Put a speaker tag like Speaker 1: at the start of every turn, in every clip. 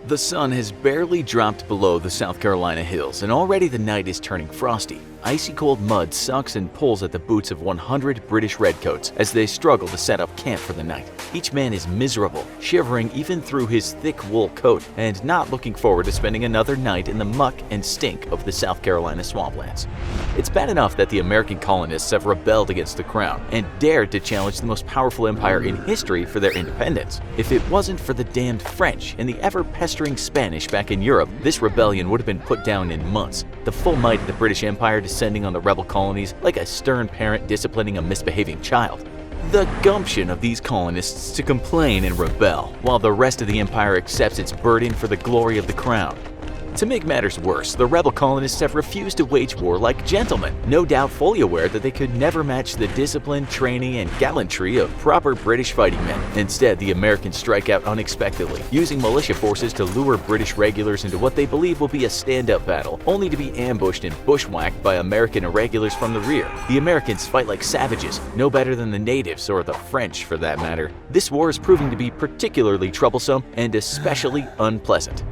Speaker 1: The sun has barely dropped below the South Carolina hills, and already the night is turning frosty. Icy cold mud sucks and pulls at the boots of 100 British redcoats as they struggle to set up camp for the night. Each man is miserable, shivering even through his thick wool coat, and not looking forward to spending another night in the muck and stink of the South Carolina swamplands. It's bad enough that the American colonists have rebelled against the crown and dared to challenge the most powerful empire in history for their independence. If it wasn't for the damned French and the ever-pestering Spanish back in Europe, this rebellion would have been put down in months. The full might of the British Empire descending on the rebel colonies like a stern parent disciplining a misbehaving child. The gumption of these colonists to complain and rebel, while the rest of the empire accepts its burden for the glory of the crown. To make matters worse, the rebel colonists have refused to wage war like gentlemen, no doubt fully aware that they could never match the discipline, training, and gallantry of proper British fighting men. Instead, the Americans strike out unexpectedly, using militia forces to lure British regulars into what they believe will be a stand-up battle, only to be ambushed and bushwhacked by American irregulars from the rear. The Americans fight like savages, no better than the natives or the French for that matter. This war is proving to be particularly troublesome and especially unpleasant.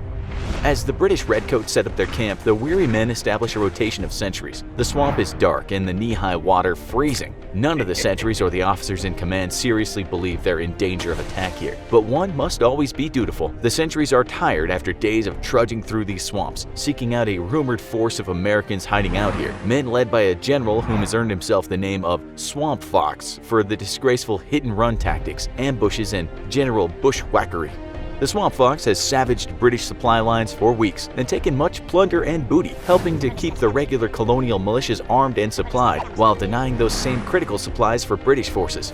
Speaker 1: As the British redcoats set up their camp, the weary men establish a rotation of sentries. The swamp is dark and the knee-high water freezing. None of the sentries or the officers in command seriously believe they're in danger of attack here, but one must always be dutiful. The sentries are tired after days of trudging through these swamps, seeking out a rumored force of Americans hiding out here, men led by a general whom has earned himself the name of Swamp Fox for the disgraceful hit-and-run tactics, ambushes, and general bushwhackery. The Swamp Fox has savaged British supply lines for weeks and taken much plunder and booty, helping to keep the regular colonial militias armed and supplied, while denying those same critical supplies for British forces.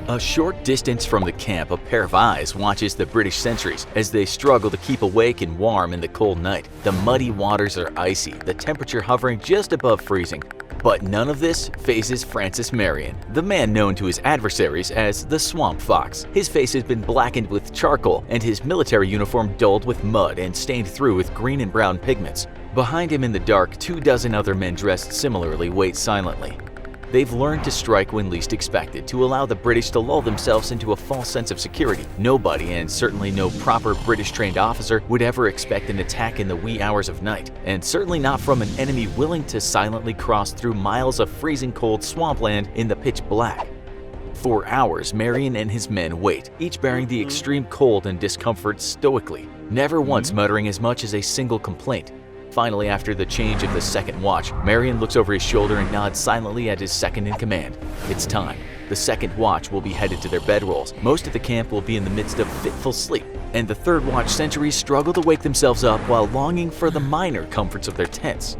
Speaker 1: A short distance from the camp, a pair of eyes watches the British sentries as they struggle to keep awake and warm in the cold night. The muddy waters are icy, the temperature hovering just above freezing. But none of this phases Francis Marion, the man known to his adversaries as the Swamp Fox. His face has been blackened with charcoal and his military uniform dulled with mud and stained through with green and brown pigments. Behind him in the dark, 24 other men dressed similarly wait silently. They've learned to strike when least expected, to allow the British to lull themselves into a false sense of security. Nobody, and certainly no proper British-trained officer, would ever expect an attack in the wee hours of night, and certainly not from an enemy willing to silently cross through miles of freezing cold swampland in the pitch black. For hours, Marion and his men wait, each bearing the extreme cold and discomfort stoically, never once muttering as much as a single complaint. Finally, after the change of the second watch, Marion looks over his shoulder and nods silently at his second-in-command. It's time. The second watch will be headed to their bedrolls. Most of the camp will be in the midst of fitful sleep, and the third watch sentries struggle to wake themselves up while longing for the minor comforts of their tents.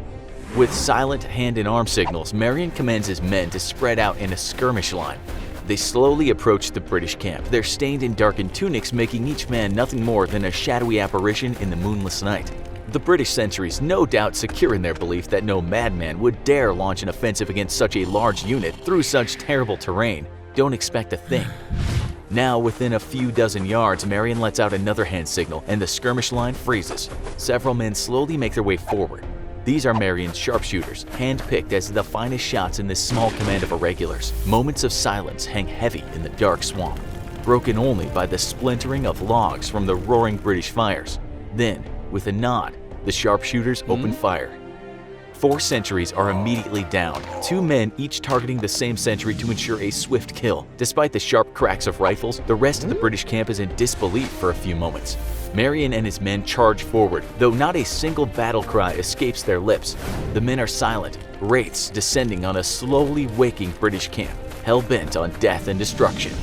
Speaker 1: With silent hand and arm signals, Marion commands his men to spread out in a skirmish line. They slowly approach the British camp, their stained and darkened tunics making each man nothing more than a shadowy apparition in the moonless night. The British sentries, no doubt secure in their belief that no madman would dare launch an offensive against such a large unit through such terrible terrain, don't expect a thing. Now, within a few dozen yards, Marion lets out another hand signal and the skirmish line freezes. Several men slowly make their way forward. These are Marion's sharpshooters, hand-picked as the finest shots in this small command of irregulars. Moments of silence hang heavy in the dark swamp, broken only by the splintering of logs from the roaring British fires. Then, with a nod, the sharpshooters open fire. 4 sentries are immediately down, 2 men each targeting the same sentry to ensure a swift kill. Despite the sharp cracks of rifles, the rest of the British camp is in disbelief for a few moments. Marion and his men charge forward, though not a single battle cry escapes their lips. The men are silent, wraiths descending on a slowly waking British camp, hell-bent on death and destruction.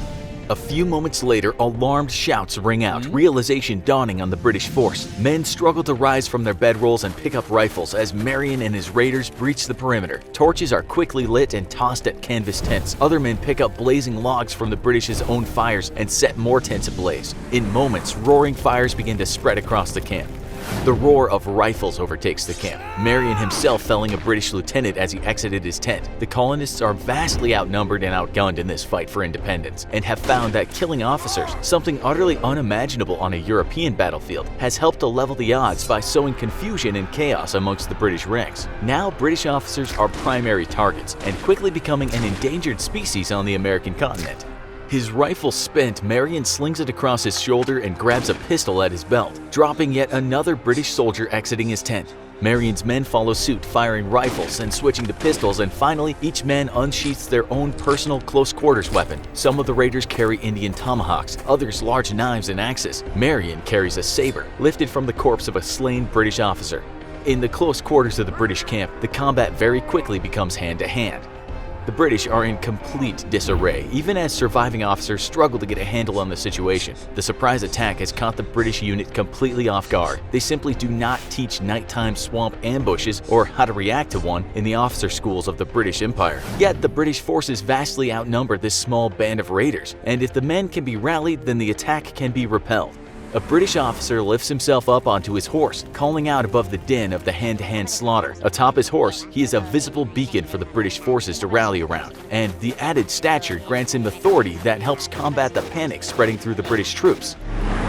Speaker 1: A few moments later, alarmed shouts ring out, realization dawning on the British force. Men struggle to rise from their bedrolls and pick up rifles as Marion and his raiders breach the perimeter. Torches are quickly lit and tossed at canvas tents. Other men pick up blazing logs from the British's own fires and set more tents ablaze. In moments, roaring fires begin to spread across the camp. The roar of rifles overtakes the camp, Marion himself felling a British lieutenant as he exited his tent. The colonists are vastly outnumbered and outgunned in this fight for independence, and have found that killing officers, something utterly unimaginable on a European battlefield, has helped to level the odds by sowing confusion and chaos amongst the British ranks. Now British officers are primary targets, and quickly becoming an endangered species on the American continent. His rifle spent, Marion slings it across his shoulder and grabs a pistol at his belt, dropping yet another British soldier exiting his tent. Marion's men follow suit, firing rifles and switching to pistols, and finally, each man unsheaths their own personal close-quarters weapon. Some of the raiders carry Indian tomahawks, others large knives and axes. Marion carries a saber, lifted from the corpse of a slain British officer. In the close quarters of the British camp, the combat very quickly becomes hand-to-hand. The British are in complete disarray, even as surviving officers struggle to get a handle on the situation. The surprise attack has caught the British unit completely off guard. They simply do not teach nighttime swamp ambushes or how to react to one in the officer schools of the British Empire. Yet the British forces vastly outnumber this small band of raiders, and if the men can be rallied, then the attack can be repelled. A British officer lifts himself up onto his horse, calling out above the din of the hand-to-hand slaughter. Atop his horse, he is a visible beacon for the British forces to rally around, and the added stature grants him authority that helps combat the panic spreading through the British troops.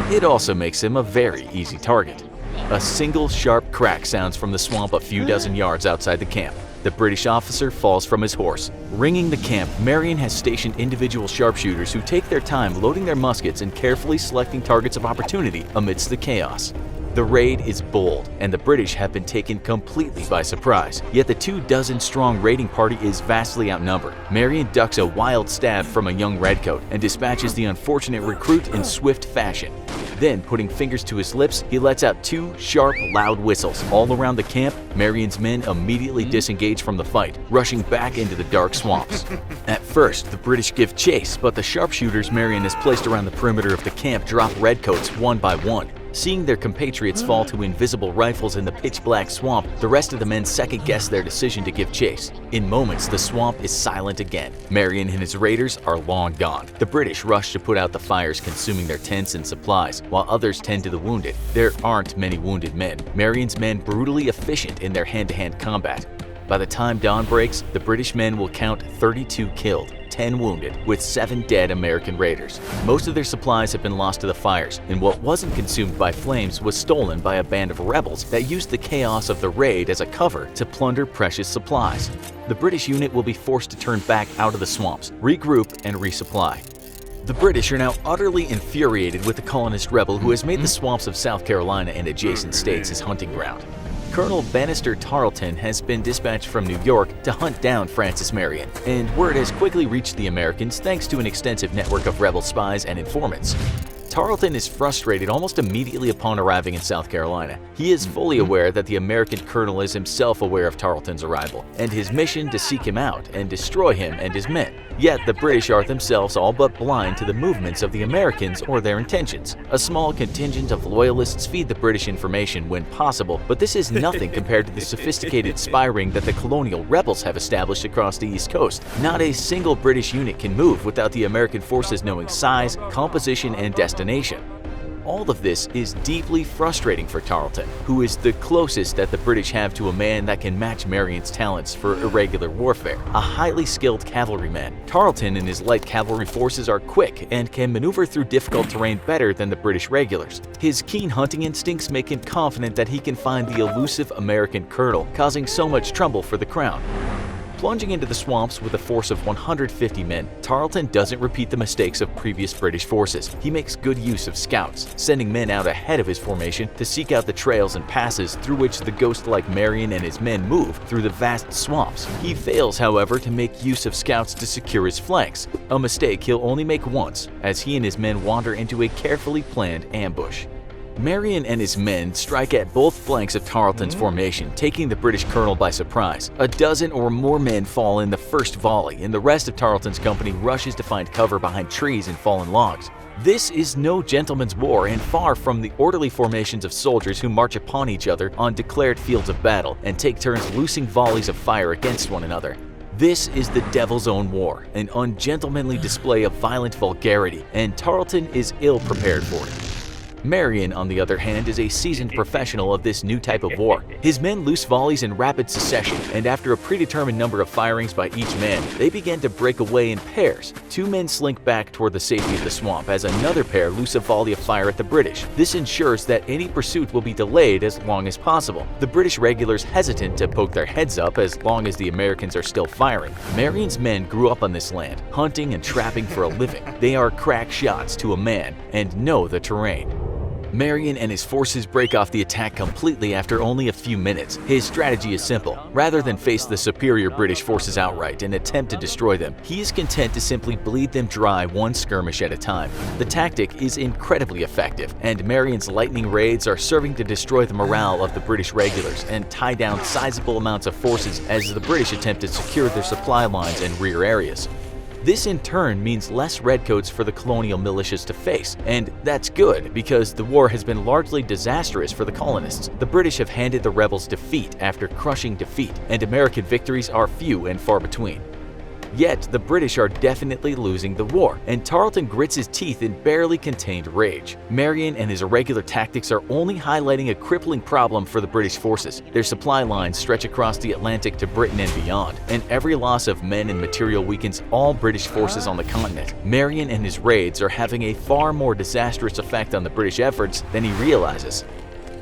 Speaker 1: It also makes him a very easy target. A single sharp crack sounds from the swamp a few dozen yards outside the camp. The British officer falls from his horse. Ringing the camp, Marion has stationed individual sharpshooters who take their time loading their muskets and carefully selecting targets of opportunity amidst the chaos. The raid is bold, and the British have been taken completely by surprise. Yet the 24-strong raiding party is vastly outnumbered. Marion ducks a wild stab from a young redcoat and dispatches the unfortunate recruit in swift fashion. Then, putting fingers to his lips, he lets out 2 sharp, loud whistles. All around the camp, Marion's men immediately disengage from the fight, rushing back into the dark swamps. At first, the British give chase, but the sharpshooters Marion has placed around the perimeter of the camp drop redcoats one by one. Seeing their compatriots fall to invisible rifles in the pitch-black swamp, the rest of the men second-guess their decision to give chase. In moments, the swamp is silent again. Marion and his raiders are long gone. The British rush to put out the fires consuming their tents and supplies, while others tend to the wounded. There aren't many wounded men. Marion's men brutally efficient in their hand-to-hand combat. By the time dawn breaks, the British men will count 32 killed, 10 wounded, with 7 dead American raiders. Most of their supplies have been lost to the fires, and what wasn't consumed by flames was stolen by a band of rebels that used the chaos of the raid as a cover to plunder precious supplies. The British unit will be forced to turn back out of the swamps, regroup, and resupply. The British are now utterly infuriated with the colonist rebel who has made the swamps of South Carolina and adjacent states his hunting ground. Colonel Bannister Tarleton has been dispatched from New York to hunt down Francis Marion, and word has quickly reached the Americans thanks to an extensive network of rebel spies and informants. Tarleton is frustrated almost immediately upon arriving in South Carolina. He is fully aware that the American colonel is himself aware of Tarleton's arrival, and his mission to seek him out and destroy him and his men. Yet the British are themselves all but blind to the movements of the Americans or their intentions. A small contingent of loyalists feed the British information when possible, but this is nothing compared to the sophisticated spy ring that the colonial rebels have established across the East Coast. Not a single British unit can move without the American forces knowing size, composition, and destination. All of this is deeply frustrating for Tarleton, who is the closest that the British have to a man that can match Marion's talents for irregular warfare, a highly skilled cavalryman. Tarleton and his light cavalry forces are quick and can maneuver through difficult terrain better than the British regulars. His keen hunting instincts make him confident that he can find the elusive American colonel, causing so much trouble for the crown. Plunging into the swamps with a force of 150 men, Tarleton doesn't repeat the mistakes of previous British forces. He makes good use of scouts, sending men out ahead of his formation to seek out the trails and passes through which the ghost-like Marion and his men move through the vast swamps. He fails, however, to make use of scouts to secure his flanks, a mistake he'll only make once, as he and his men wander into a carefully planned ambush. Marion and his men strike at both flanks of Tarleton's formation, taking the British colonel by surprise. A dozen or more men fall in the first volley, and the rest of Tarleton's company rushes to find cover behind trees and fallen logs. This is no gentleman's war and far from the orderly formations of soldiers who march upon each other on declared fields of battle and take turns loosing volleys of fire against one another. This is the devil's own war, an ungentlemanly display of violent vulgarity, and Tarleton is ill prepared for it. Marion, on the other hand, is a seasoned professional of this new type of war. His men loose volleys in rapid succession, and after a predetermined number of firings by each man, they begin to break away in pairs. Two men slink back toward the safety of the swamp as another pair loose a volley of fire at the British. This ensures that any pursuit will be delayed as long as possible. The British regulars hesitant to poke their heads up as long as the Americans are still firing. Marion's men grew up on this land, hunting and trapping for a living. They are crack shots to a man and know the terrain. Marion and his forces break off the attack completely after only a few minutes. His strategy is simple. Rather than face the superior British forces outright and attempt to destroy them, he is content to simply bleed them dry one skirmish at a time. The tactic is incredibly effective, and Marion's lightning raids are serving to destroy the morale of the British regulars and tie down sizable amounts of forces as the British attempt to secure their supply lines and rear areas. This in turn means less redcoats for the colonial militias to face, and that's good because the war has been largely disastrous for the colonists. The British have handed the rebels defeat after crushing defeat, and American victories are few and far between. Yet, the British are definitely losing the war, and Tarleton grits his teeth in barely contained rage. Marion and his irregular tactics are only highlighting a crippling problem for the British forces. Their supply lines stretch across the Atlantic to Britain and beyond, and every loss of men and material weakens all British forces on the continent. Marion and his raids are having a far more disastrous effect on the British efforts than he realizes.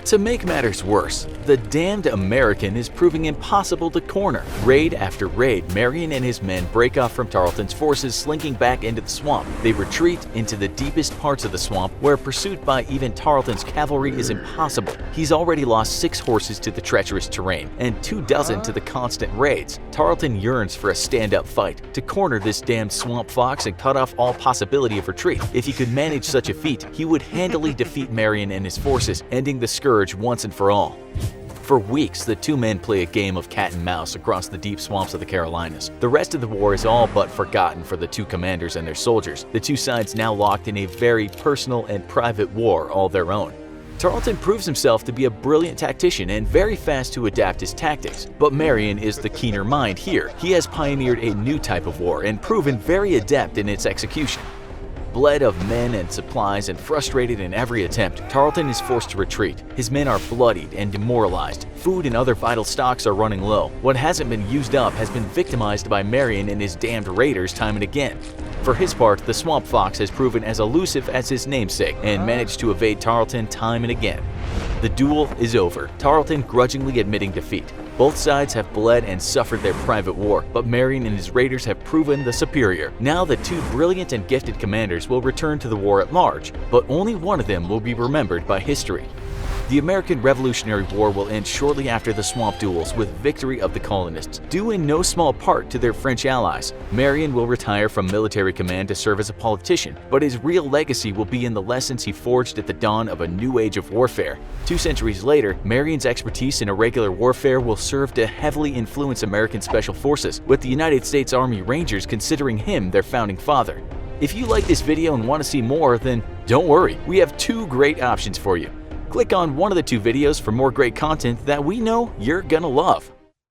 Speaker 1: To make matters worse, the damned American is proving impossible to corner. Raid after raid, Marion and his men break off from Tarleton's forces slinking back into the swamp. They retreat into the deepest parts of the swamp where pursuit by even Tarleton's cavalry is impossible. He's already lost 6 horses to the treacherous terrain and 24 to the constant raids. Tarleton yearns for a stand-up fight to corner this damned swamp fox and cut off all possibility of retreat. If he could manage such a feat, he would handily defeat Marion and his forces, ending the scourge once and for all. For weeks, the two men play a game of cat and mouse across the deep swamps of the Carolinas. The rest of the war is all but forgotten for the two commanders and their soldiers, the two sides now locked in a very personal and private war all their own. Tarleton proves himself to be a brilliant tactician and very fast to adapt his tactics, but Marion is the keener mind here. He has pioneered a new type of war and proven very adept in its execution. Bled of men and supplies and frustrated in every attempt, Tarleton is forced to retreat. His men are bloodied and demoralized. Food and other vital stocks are running low. What hasn't been used up has been victimized by Marion and his damned raiders time and again. For his part, the Swamp Fox has proven as elusive as his namesake and managed to evade Tarleton time and again. The duel is over, Tarleton grudgingly admitting defeat. Both sides have bled and suffered their private war, but Marion and his raiders have proven the superior. Now the two brilliant and gifted commanders will return to the war at large, but only one of them will be remembered by history. The American Revolutionary War will end shortly after the swamp duels with victory of the colonists, due in no small part to their French allies. Marion will retire from military command to serve as a politician, but his real legacy will be in the lessons he forged at the dawn of a new age of warfare. 2 centuries later, Marion's expertise in irregular warfare will serve to heavily influence American Special Forces, with the United States Army Rangers considering him their founding father. If you like this video and want to see more, then don't worry, we have 2 great options for you. Click on one of the 2 videos for more great content that we know you're gonna love.